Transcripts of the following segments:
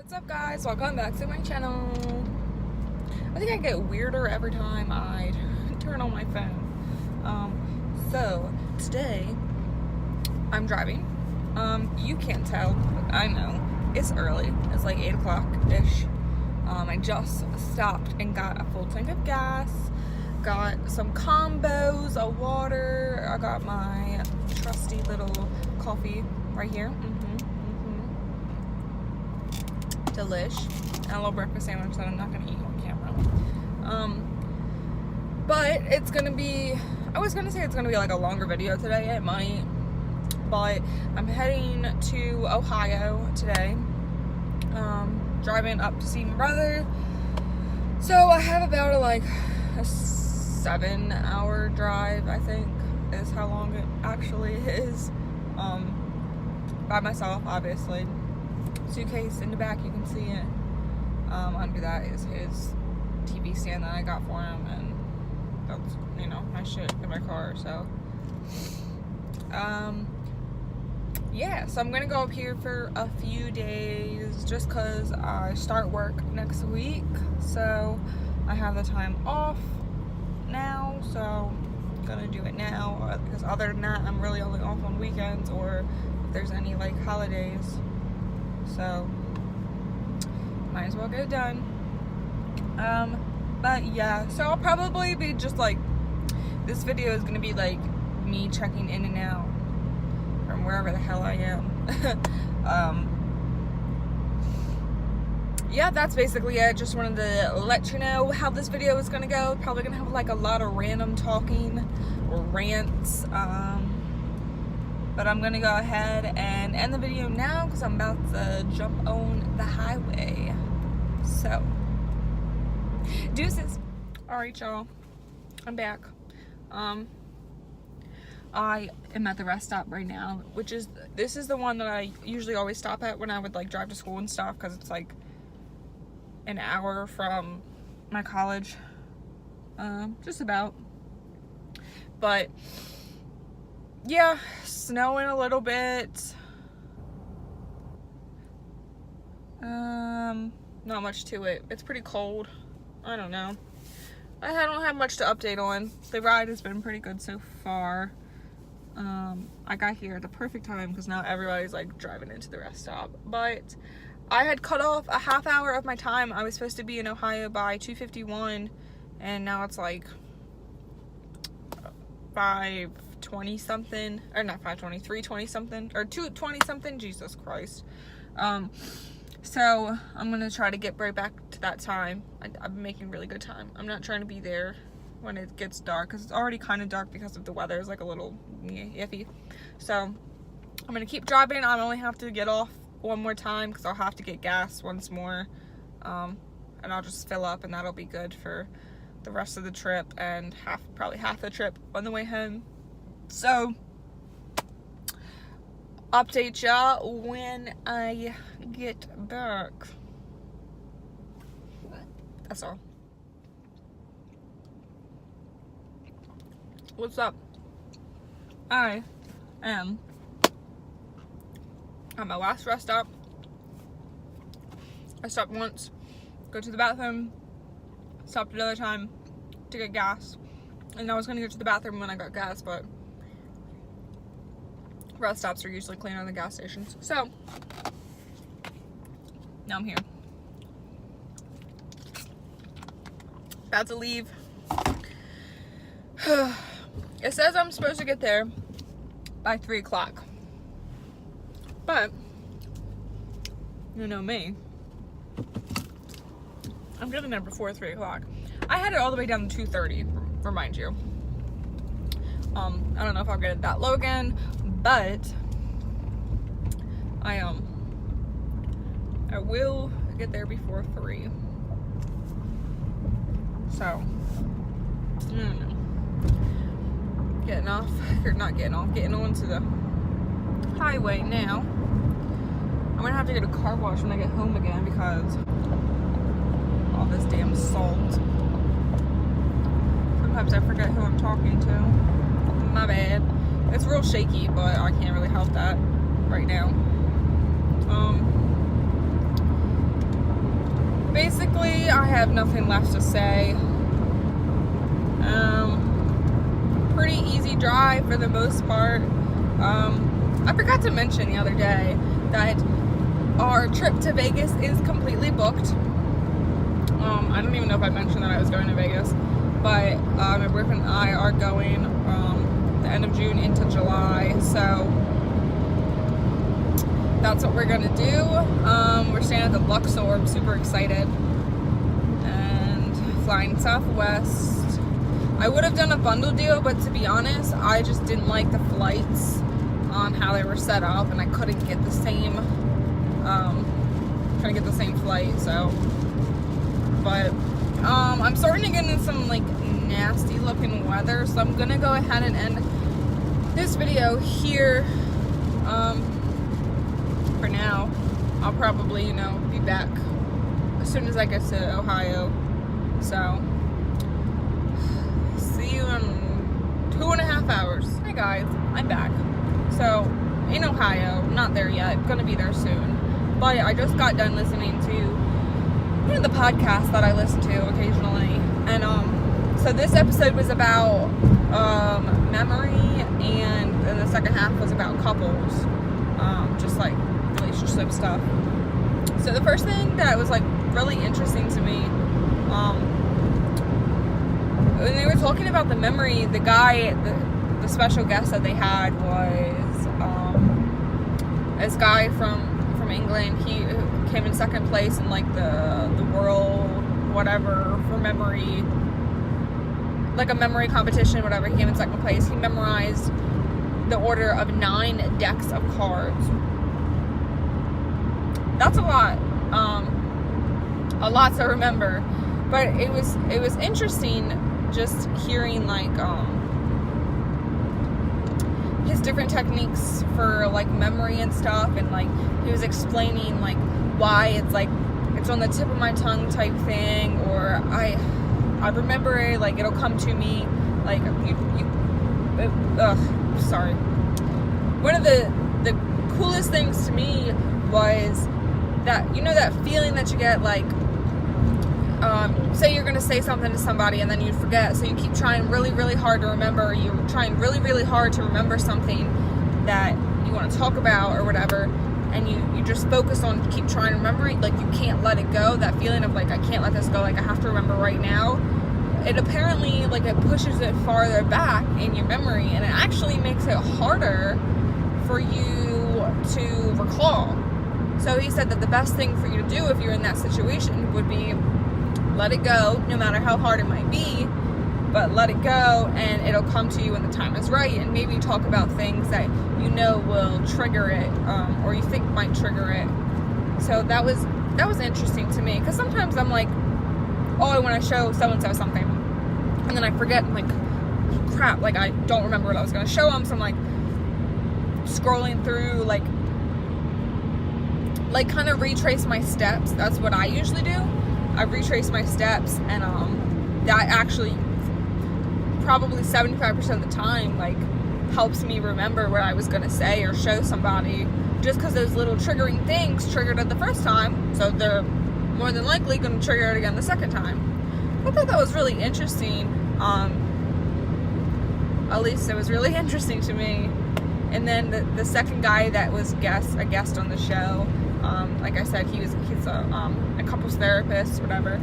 What's up, guys? Welcome back to my channel. I think I get weirder every time I turn on my phone. So today I'm driving. You can't tell, but I know it's early. It's like 8 o'clock ish. I just stopped and got a full tank of gas, got some combos of water. I got my trusty little coffee right here. Delish, and a little breakfast sandwich that I'm not gonna eat on camera. But it's gonna be, I was gonna say it's gonna be like a longer video today. It might, but I'm heading to Ohio today. Driving up to see my brother. So I have about a 7-hour drive, I think, is how long it actually is. By myself, obviously. Suitcase in the back, you can see it. Under that is his TV stand that I got for him, and that's, my shit in my car. So yeah, so I'm gonna go up here for a few days just because I start work next week, so I have the time off now, so I'm gonna do it now, because other than that I'm really only off on weekends or if there's any holidays. So might as well get it done. But yeah, so I'll probably be just this video is gonna be me checking in and out from wherever the hell I am. Yeah, that's basically it. Just wanted to let you know how this video is gonna go. Probably gonna have a lot of random talking or rants. But I'm gonna go ahead and end the video now because I'm about to jump on the highway. So, deuces. Alright, y'all. I'm back. I am at the rest stop right now, this is the one that I usually always stop at when I would drive to school and stuff, because it's an hour from my college. Just about. But yeah, snowing a little bit. Not much to it. It's pretty cold. I don't know. I don't have much to update on. The ride has been pretty good so far. I got here at the perfect time because now everybody's driving into the rest stop. But I had cut off a half hour of my time. I was supposed to be in Ohio by 2:51, and now it's 5:20 something, or not 5:20, 3:20 something, or 2:20 something. Jesus Christ. So I'm gonna try to get right back to that time. I've been making really good time. I'm not trying to be there when it gets dark, because it's already kind of dark because of the weather. It's a little iffy. So I'm gonna keep driving. I only have to get off one more time because I'll have to get gas once more, and I'll just fill up, and that'll be good for the rest of the trip and probably half the trip on the way home. So update y'all when I get back. That's all. What's up? I am at my last rest stop. I stopped once, go to the bathroom, stopped another time to get gas, and I was gonna go to the bathroom when I got gas, but rest stops are usually cleaner than gas stations. So now I'm here. About to leave. It says I'm supposed to get there by 3 o'clock. But you know me, I'm getting there before 3 o'clock. I had it all the way down to 2:30, remind you. I don't know if I'll get it that low again, but I will get there before 3. So I don't know. Getting on to the highway now. I'm gonna have to get a car wash when I get home again because all this damn salt. Sometimes I forget who I'm talking to. My bad. It's real shaky, but I can't really help that right now. honestly, I have nothing left to say. Pretty easy drive for the most part. I forgot to mention the other day that our trip to Vegas is completely booked. I don't even know if I mentioned that I was going to Vegas, but my boyfriend and I are going the end of June into July, so that's what we're gonna do. We're staying at the Luxor. I'm super excited, and flying Southwest. I would have done a bundle deal, but to be honest, I just didn't like the flights on how they were set up, and I couldn't get the same flight. So, but I'm starting to get into some like nasty looking weather, so I'm gonna go ahead and end this video here. For now, I'll probably, be back as soon as I get to Ohio. So, see you in 2.5 hours. Hey guys, I'm back. So, in Ohio, not there yet, gonna be there soon. But I just got done listening to the podcast that I listen to occasionally. And so this episode was about memory, and then the second half was about couples. Just like relationship stuff. So the first thing that was like really interesting to me, when they were talking about the memory, the guy, the special guest that they had was this guy from England. He came in second place in like the world whatever for memory, like a memory competition, whatever. He came in second place. He memorized the order of 9 decks of cards. That's a lot to remember, but it was interesting just hearing like his different techniques for like memory and stuff, and like he was explaining like why it's like it's on the tip of my tongue type thing, or I remember it, like it'll come to me like sorry. One of the coolest things to me was that, that feeling that you get, like, say you're going to say something to somebody and then you forget, so you keep trying really, really hard to remember, you're trying really, really hard to remember something that you want to talk about or whatever, and you just focus on, keep trying to remember it, like you can't let it go, that feeling of like, I can't let this go, like I have to remember right now. It apparently, like, it pushes it farther back in your memory, and it actually makes it harder for you to recall. So he said that the best thing for you to do if you're in that situation would be let it go, no matter how hard it might be, but let it go, and it'll come to you when the time is right, and maybe talk about things that will trigger it, or you think might trigger it. So that was interesting to me, because sometimes I'm like, oh, I want to show so-and-so something, and then I forget, I'm like, crap, like I don't remember what I was going to show them, so I'm like scrolling through, like kind of retrace my steps. That's what I usually do. I retrace my steps, and that actually probably 75% of the time like helps me remember what I was going to say or show somebody, just because those little triggering things triggered it the first time, so they're more than likely going to trigger it again the second time. I thought that was really interesting. At least it was really interesting to me. And then the second guy that was a guest on the show, like I said, he's a couples therapist, whatever,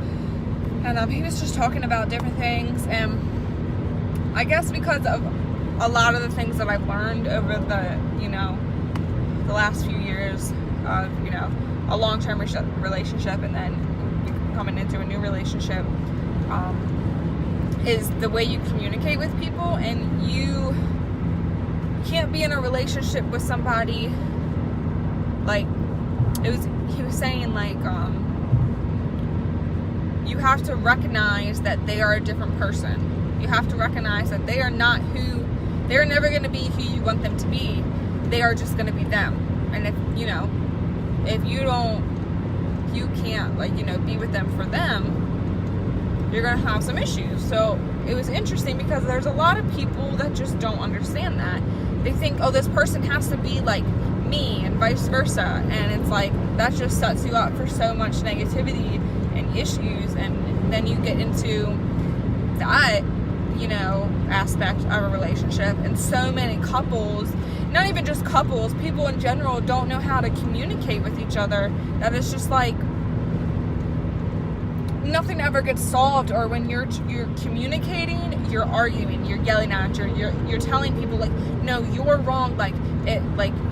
and he was just talking about different things, and I guess because of a lot of the things that I've learned over the last few years of a long-term relationship, and then coming into a new relationship, is the way you communicate with people. And you can't be in a relationship with somebody, like he was saying, like you have to recognize that they are a different person. You have to recognize that they are never going to be who you want them to be. They are just going to be them. And if you can't be with them for them, you're going to have some issues. So it was interesting because there's a lot of people that just don't understand that. They think, oh, this person has to be like me and vice versa, and it's like that just sets you up for so much negativity and issues, and then you get into that, you know, aspect of a relationship, and so many couples, not even just couples, people in general don't know how to communicate with each other, that it's just like nothing ever gets solved. Or when you're communicating, you're arguing, you're yelling at, you're telling people like, no, you're wrong, like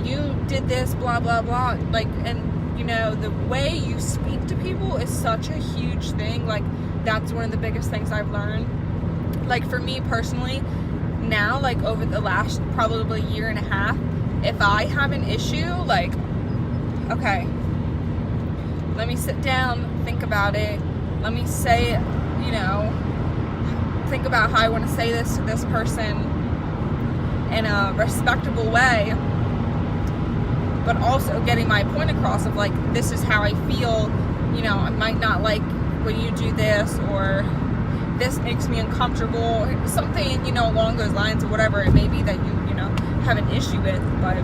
you did this, blah blah blah, like, and you know, the way you speak to people is such a huge thing. Like, that's one of the biggest things I've learned. Like, for me personally, now, like, over the last probably year and a half, if I have an issue, like, okay, let me sit down, think about it, let me say, you know, think about how I want to say this to this person in a respectable way, but also getting my point across of, like, this is how I feel, you know, I might not like when you do this, or this makes me uncomfortable, something, you know, along those lines, or whatever it may be that you know, have an issue with. But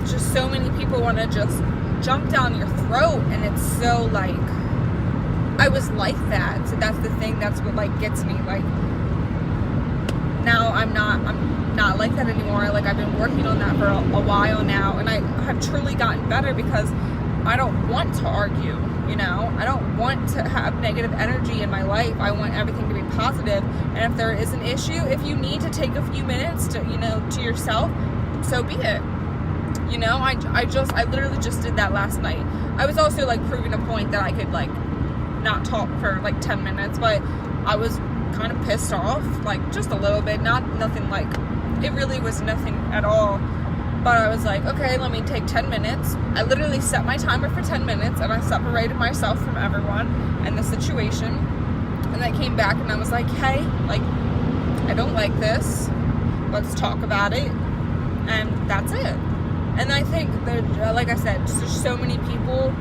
just so many people want to just jump down your throat, and it's so like, I was like that, so that's the thing, that's what like gets me. Like, now I'm not like that anymore. Like, I've been working on that for a while now, and I have truly gotten better, because I don't want to argue, you know, I don't want to have negative energy in my life. I want everything to be positive. And if there is an issue, if you need to take a few minutes to, you know, to yourself, so be it. You know, I literally just did that last night. I was also like proving a point that I could like not talk for like 10 minutes, but I was kind of pissed off, like just a little bit, nothing like, it really was nothing at all. But I was like, okay, let me take 10 minutes. I literally set my timer for 10 minutes, and I separated myself from everyone and the situation. And I came back and I was like, hey, like, I don't like this. Let's talk about it. And that's it. And I think that, like I said, there's so many people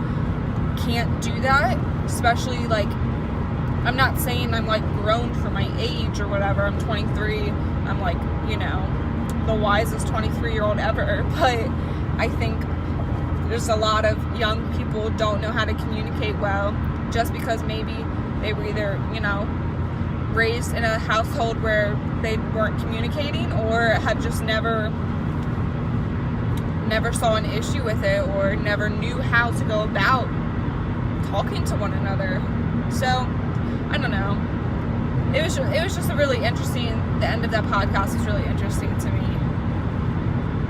can't do that, especially like, I'm not saying I'm like grown for my age or whatever. I'm 23. I'm like, you know, the wisest 23-year-old ever, but I think there's a lot of young people don't know how to communicate well, just because maybe they were either, you know, raised in a household where they weren't communicating, or have just never saw an issue with it, or never knew how to go about talking to one another. So I don't know. It was just a really interesting, the end of that podcast was really interesting to me,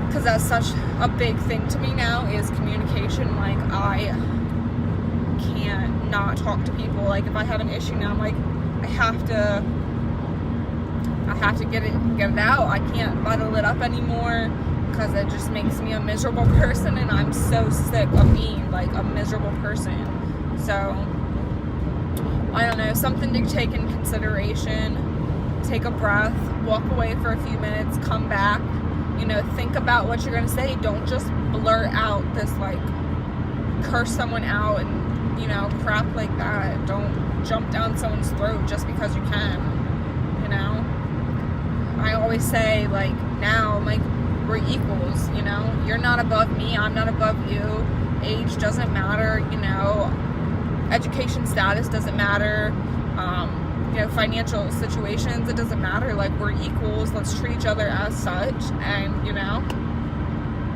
because that's such a big thing to me now, is communication. Like, I can't not talk to people. Like, if I have an issue now, I'm like, I have to get it out. I can't bottle it up anymore, because it just makes me a miserable person, and I'm so sick of being like a miserable person. So I don't know, something to take in consideration. Take a breath, walk away for a few minutes, come back, you know, think about what you're going to say. Don't just blurt out this, like, curse someone out and, you know, crap like that. Don't jump down someone's throat just because you can, you know. I always say, like, now, like, we're equals, you know. You're not above me, I'm not above you. Age doesn't matter, you know. Education status doesn't matter. You know, financial situations, it doesn't matter. Like, we're equals. Let's treat each other as such. And, you know,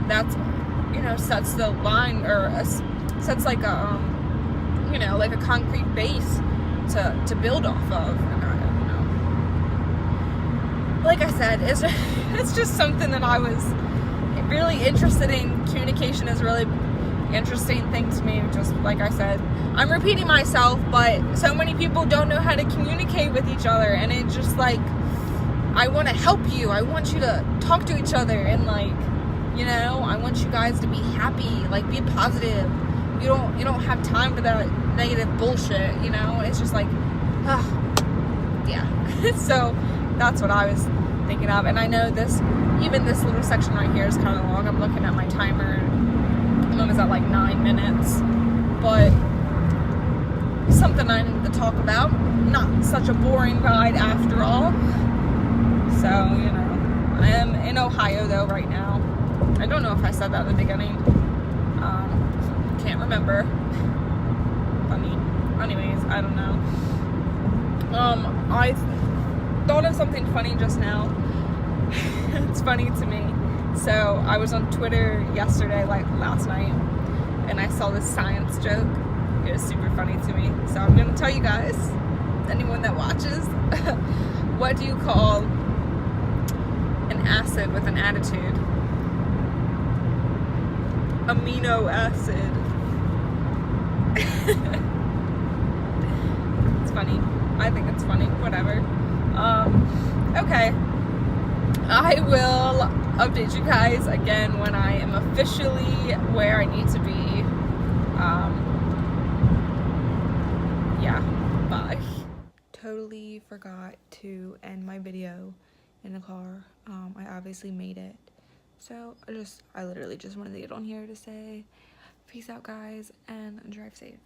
that's, you know, sets the line, or sets like a, you know, like a concrete base to build off of. And I don't know. Like I said, it's just something that I was really interested in. Communication is really interesting thing to me. Just like I said, I'm repeating myself, but so many people don't know how to communicate with each other, and it's just like, I want to help you. I want you to talk to each other, and like, you know, I want you guys to be happy, like, be positive. You don't have time for that negative bullshit, you know. It's just like, yeah. So that's what I was thinking of. And I know even this little section right here is kind of long. I'm looking at my timer. I'm almost at like 9 minutes, but something I need to talk about. Not such a boring ride after all. So, you know, I am in Ohio though right now. I don't know if I said that at the beginning. Can't remember. I mean, anyways, I don't know. I thought of something funny just now. It's funny to me. So I was on Twitter yesterday, like last night, and I saw this science joke. It was super funny to me. So I'm gonna tell you guys, anyone that watches, what do you call an acid with an attitude? Amino acid. It's funny. I think it's funny. Whatever. Okay. I will update you guys again when I am officially where I need to be. Yeah. Bye. Totally forgot to end my video in the car. I obviously made it. So I literally just wanted to get on here to say peace out, guys, and drive safe.